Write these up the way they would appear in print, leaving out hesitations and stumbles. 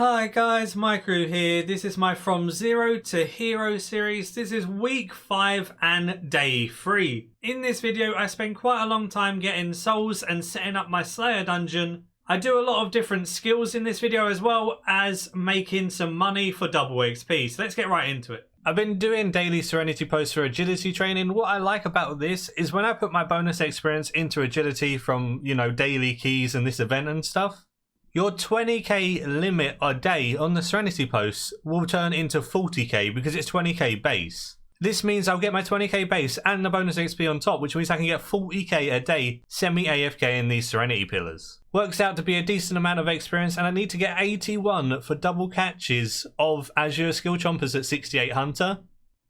Hi guys, Maikeru here. This is my From Zero to Hero series. This is week 5 and day 3. In this video I spend quite a long time getting souls and setting up my Slayer dungeon. I do a lot of different skills in this video as well as making some money for double XP. So let's get right into it. I've been doing daily Serenity posts for agility training. What I like about this is when I put my bonus experience into agility from, daily keys and this event and stuff, your 20k limit a day on the Serenity posts will turn into 40k because it's 20k base. This means I'll get my 20k base and the bonus XP on top, which means I can get 40k a day semi-AFK in these Serenity pillars. Works out to be a decent amount of experience, and I need to get 81 for double catches of Azure skill chompers at 68 Hunter.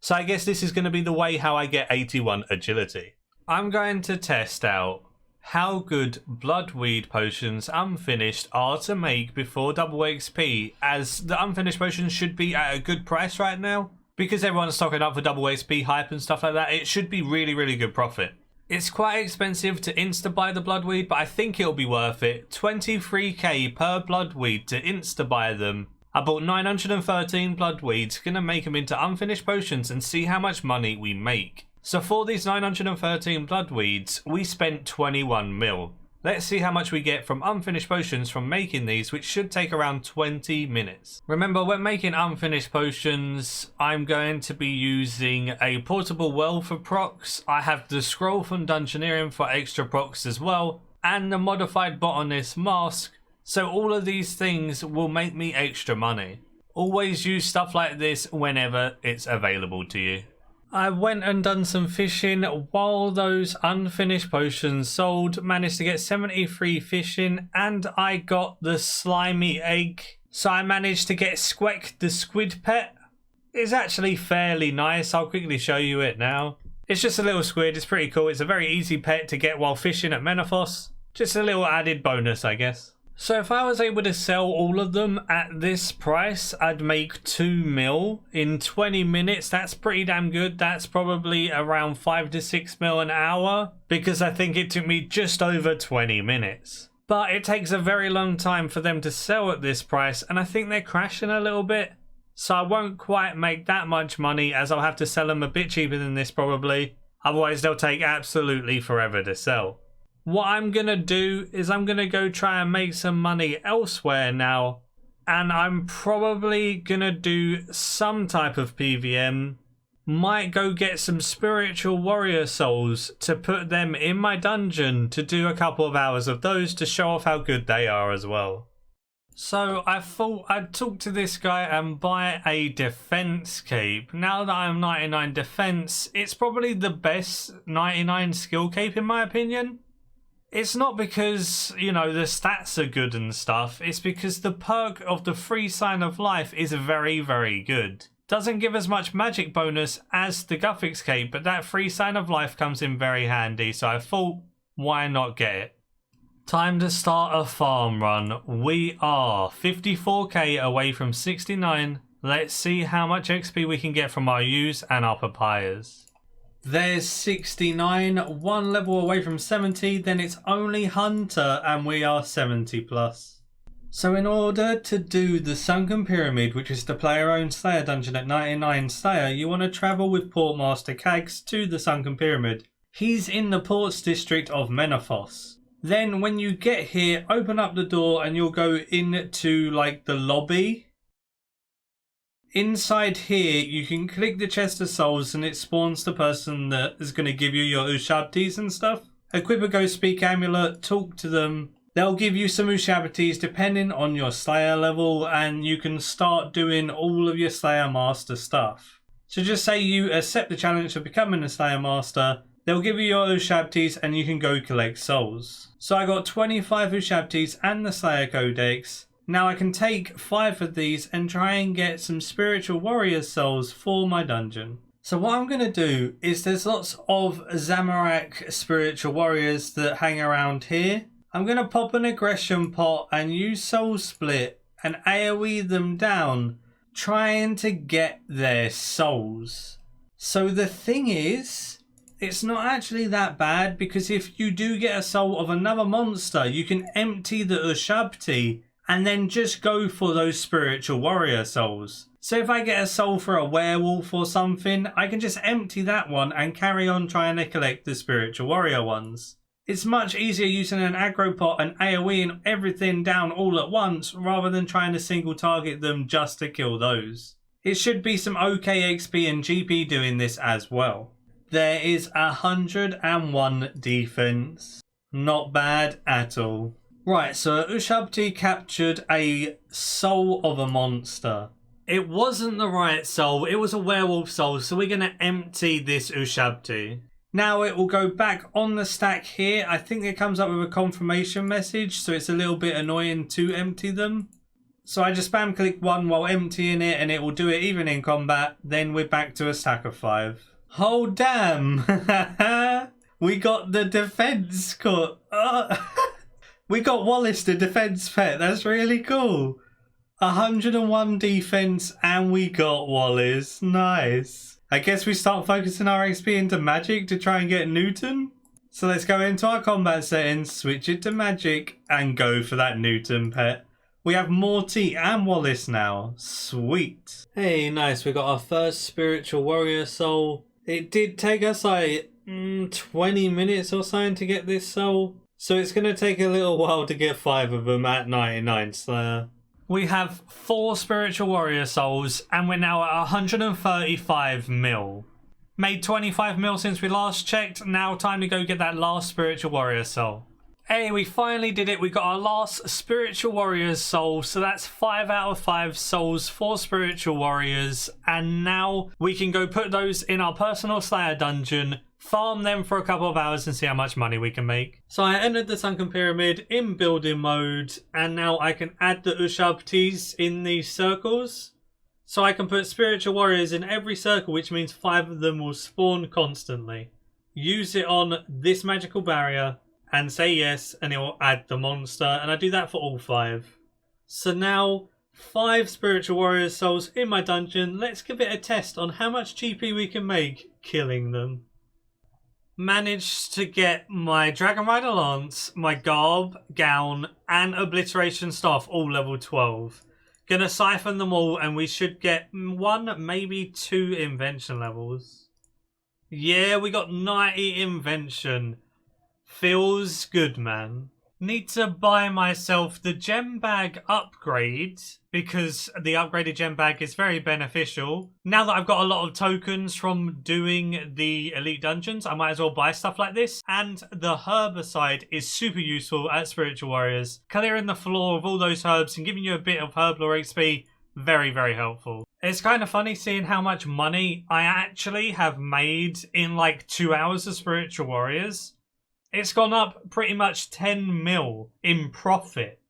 So I guess this is going to be the way how I get 81 agility. I'm going to test out how good bloodweed potions unfinished are to make before double XP, as the unfinished potions should be at a good price right now. Because everyone's stocking up for double XP hype and stuff like that, it should be really good profit. It's quite expensive to insta buy the bloodweed, but I think it'll be worth it. 23k per bloodweed to insta buy them. I bought 913 bloodweeds, gonna make them into unfinished potions and see how much money we make. So for these 913 bloodweeds, we spent 21 mil. Let's see how much we get from unfinished potions from making these, which should take around 20 minutes. Remember, when making unfinished potions, I'm going to be using a portable well for procs. I have the scroll from Dungeoneering for extra procs as well, and the modified botanist mask. So all of these things will make me extra money. Always use stuff like this whenever it's available to you. I went and done some fishing while those unfinished potions sold. Managed to get 73 fishing and I got the slimy egg. So I managed to get Squeck the squid pet. It's actually fairly nice. I'll quickly show you it now. It's just a little squid. It's pretty cool. It's a very easy pet to get while fishing at Menethos. Just a little added bonus, I guess. So if I was able to sell all of them at this price, I'd make 2 mil in 20 minutes. That's pretty damn good. That's probably around 5 to 6 mil an hour, because I think it took me just over 20 minutes. But it takes a very long time for them to sell at this price, and I think they're crashing a little bit. So I won't quite make that much money, as I'll have to sell them a bit cheaper than this probably. Otherwise they'll take absolutely forever to sell. What I'm going to do is I'm going to go try and make some money elsewhere now. And I'm probably going to do some type of PVM. Might go get some spiritual warrior souls to put them in my dungeon to do a couple of hours of those to show off how good they are as well. So I thought I'd talk to this guy and buy a defense cape. Now that I'm 99 defense, it's probably the best 99 skill cape in my opinion. It's not because, the stats are good and stuff. It's because the perk of the free sign of life is very good. Doesn't give as much magic bonus as the Guthix cape, but that free sign of life comes in very handy. So I thought, why not get it? Time to start a farm run. We are 54k away from 69. Let's see how much XP we can get from our ewes and our papayas. There's 69, one level away from 70, then it's only Hunter and we are 70 plus. So in order to do the Sunken Pyramid, which is the player owned Slayer dungeon at 99 Slayer, you want to travel with Portmaster Kags to the Sunken Pyramid. He's in the ports district of Menethos. Then when you get here, open up the door and you'll go into the lobby. Inside here, you can click the chest of souls and it spawns the person that is going to give you your Ushabtis and stuff. Equip a Ghost Speak Amulet, talk to them. They'll give you some Ushabtis depending on your Slayer level, and you can start doing all of your Slayer Master stuff. So just say you accept the challenge of becoming a Slayer Master. They'll give you your Ushabtis and you can go collect souls. So I got 25 Ushabtis and the Slayer Codex. Now I can take 5 of these and try and get some spiritual warrior souls for my dungeon. So what I'm going to do is there's lots of Zamorak spiritual warriors that hang around here. I'm going to pop an aggression pot and use soul split and AoE them down, trying to get their souls. So the thing is, it's not actually that bad, because if you do get a soul of another monster, you can empty the Ushabti and then just go for those spiritual warrior souls. So if I get a soul for a werewolf or something, I can just empty that one and carry on trying to collect the spiritual warrior ones. It's much easier using an aggro pot and AoE and everything down all at once rather than trying to single target them just to kill those. It should be some okay XP and GP doing this as well. There is 101 defense. Not bad at all. Right, so Ushabti captured a soul of a monster. It wasn't the right soul, it was a werewolf soul, so we're going to empty this Ushabti. Now it will go back on the stack here. I think it comes up with a confirmation message, so it's a little bit annoying to empty them. So I just spam click 1 while emptying it and it will do it even in combat. Then we're back to a stack of 5. Oh damn! We got the defense cut. We got Wallace the defense pet. That's really cool. 101 defense and we got Wallace. Nice. I guess we start focusing our XP into magic to try and get Newton. So let's go into our combat settings, switch it to magic and go for that Newton pet. We have Morty and Wallace now. Sweet. Hey, nice. We got our first spiritual warrior soul. It did take us like 20 minutes or so to get this soul. So it's going to take a little while to get 5 of them at 99 Slayer. We have 4 spiritual warrior souls and we're now at 135 mil. Made 25 mil since we last checked. Now time to go get that last spiritual warrior soul. Hey, we finally did it. We got our last spiritual warrior's soul. So that's 5 out of 5 souls for spiritual warriors. And now we can go put those in our personal Slayer dungeon, farm them for a couple of hours and see how much money we can make. So I entered the sunken pyramid in building mode and now I can add the Ushabtis in these circles. So I can put spiritual warriors in every circle, which means 5 of them will spawn constantly. Use it on this magical barrier and say yes and it will add the monster, and I do that for all 5. So now 5 spiritual warrior souls in my dungeon. Let's give it a test on how much GP we can make killing them. Managed to get my Dragon Rider Lance, my Garb, Gown and Obliteration Staff all level 12. Gonna siphon them all and we should get 1, maybe 2 invention levels. Yeah, we got 90 invention. Feels good, man. Need to buy myself the gem bag upgrade because the upgraded gem bag is very beneficial. Now that I've got a lot of tokens from doing the elite dungeons, I might as well buy stuff like this. And the herbicide is super useful at spiritual warriors. Clearing the floor of all those herbs and giving you a bit of herb lore XP, very, very helpful. It's kind of funny seeing how much money I actually have made in like 2 hours of spiritual warriors. It's gone up pretty much 10 mil in profit.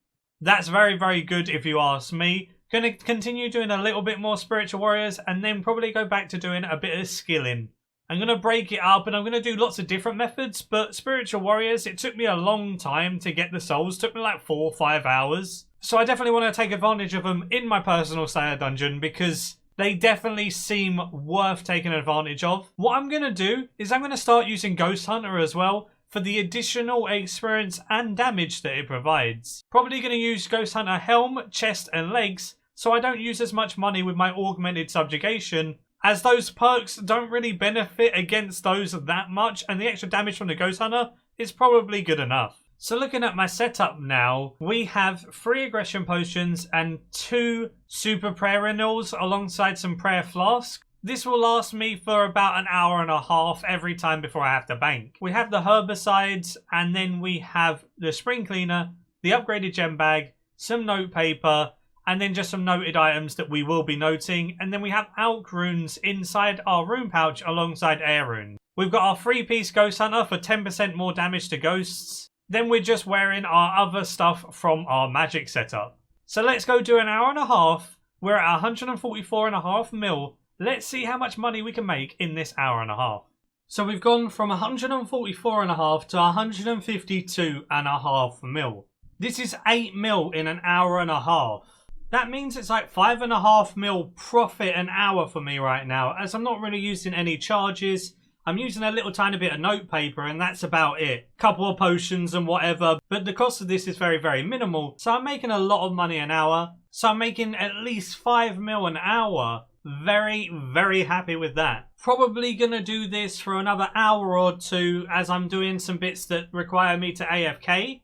That's very, very good if you ask me. Going to continue doing a little bit more spiritual warriors and then probably go back to doing a bit of skilling. I'm going to break it up and I'm going to do lots of different methods, but spiritual warriors, it took me a long time to get the souls. It took me like 4 or 5 hours. So I definitely want to take advantage of them in my personal Slayer dungeon because they definitely seem worth taking advantage of. What I'm going to do is I'm going to start using Ghost Hunter as well, for the additional experience and damage that it provides. Probably going to use Ghost Hunter helm, chest and legs, so I don't use as much money with my augmented subjugation, as those perks don't really benefit against those that much, and the extra damage from the Ghost Hunter is probably good enough. So looking at my setup now, we have 3 aggression potions and 2 super prayer renewals alongside some prayer flasks. This will last me for about an hour and a half every time before I have to bank. We have the herbicides and then we have the spring cleaner, the upgraded gem bag, some note paper, and then just some noted items that we will be noting. And then we have alch runes inside our rune pouch alongside air runes. We've got our 3-piece Ghost Hunter for 10% more damage to ghosts. Then we're just wearing our other stuff from our magic setup. So let's go do an hour and a half. We're at 144.5 mil. Let's see how much money we can make in this hour and a half. So we've gone from 144.5 to 152.5 mil. This is 8 mil in an hour and a half. That means it's like 5.5 mil profit an hour for me right now, as I'm not really using any charges. I'm using a little tiny bit of notepaper and that's about it. Couple of potions and whatever, but the cost of this is very, very minimal. So I'm making a lot of money an hour. So I'm making at least 5 mil an hour. Very, very happy with that. Probably gonna do this for another hour or two as I'm doing some bits that require me to AFK.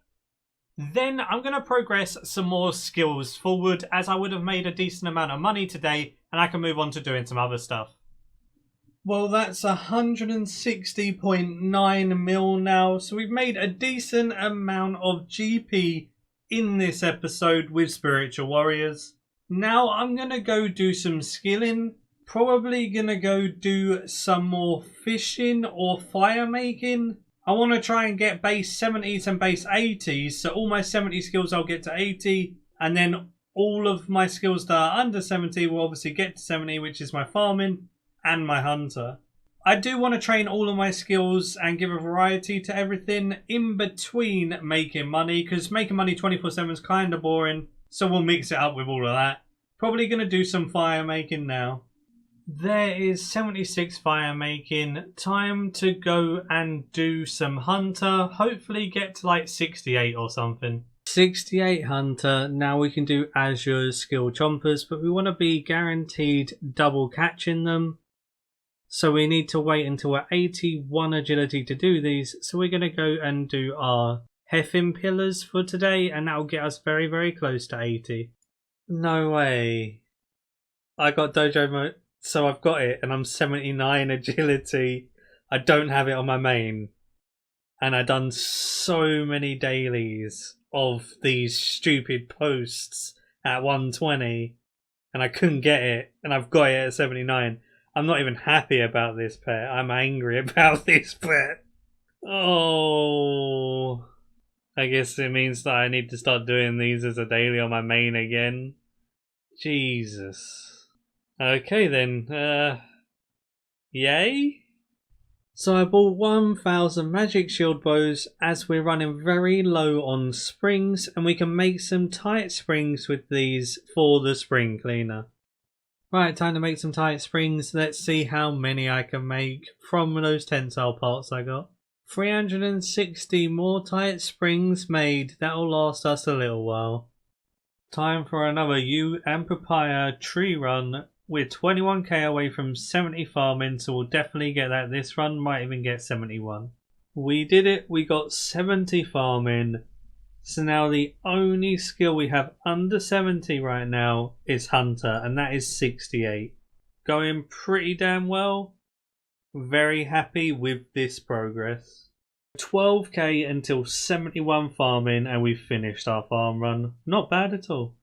Then I'm gonna progress some more skills forward as I would have made a decent amount of money today and I can move on to doing some other stuff. Well, that's 160.9 mil now, so we've made a decent amount of GP in this episode with Spiritual Warriors. Now I'm going to go do some skilling, probably going to go do some more fishing or fire making. I want to try and get base 70s and base 80s, so all my 70 skills I'll get to 80, and then all of my skills that are under 70 will obviously get to 70, which is my farming and my hunter. I do want to train all of my skills and give a variety to everything in between making money, because making money 24/7 is kind of boring, so we'll mix it up with all of that. Probably going to do some fire making now. There is 76 fire making. Time to go and do some hunter. Hopefully get to like 68 or something. 68 hunter. Now we can do Azure skill chompers, but we want to be guaranteed double catching them. So we need to wait until we're 81 agility to do these. So we're going to go and do our Heffin pillars for today, and that will get us very, very close to 80. No way. I got dojo mode, so I've got it, and I'm 79 agility. I don't have it on my main. And I've done so many dailies of these stupid posts at 120, and I couldn't get it, and I've got it at 79. I'm not even happy about this pet. I'm angry about this pet. Oh, I guess it means that I need to start doing these as a daily on my main again. Jesus. Okay then, yay? So I bought 1000 magic shield bows as we're running very low on springs, and we can make some tight springs with these for the spring cleaner. Right, time to make some tight springs. Let's see how many I can make from those tensile parts I got. 360 more tight springs made. That'll last us a little while. Time for another yew and papaya tree run. We're 21k away from 70 farming, so we'll definitely get that this run. Might even get 71. We did it. We got 70 farming. So now the only skill we have under 70 right now is Hunter, and that is 68. Going pretty damn well. Very happy with this progress. 12k until 71 farming, and we've finished our farm run. Not bad at all.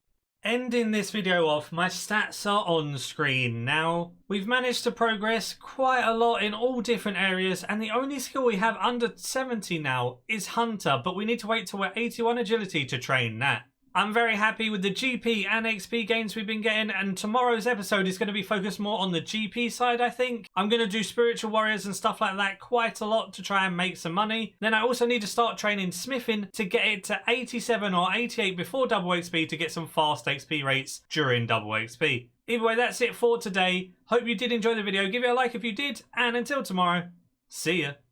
Ending this video off, my stats are on screen now. We've managed to progress quite a lot in all different areas, and the only skill we have under 70 now is Hunter, but we need to wait till we're 81 agility to train that. I'm very happy with the GP and XP gains we've been getting, and tomorrow's episode is going to be focused more on the GP side, I think. I'm going to do Spiritual Warriors and stuff like that quite a lot to try and make some money. Then I also need to start training smithing to get it to 87 or 88 before double XP to get some fast XP rates during double XP. Either way, that's it for today. Hope you did enjoy the video. Give it a like if you did, and until tomorrow, see ya.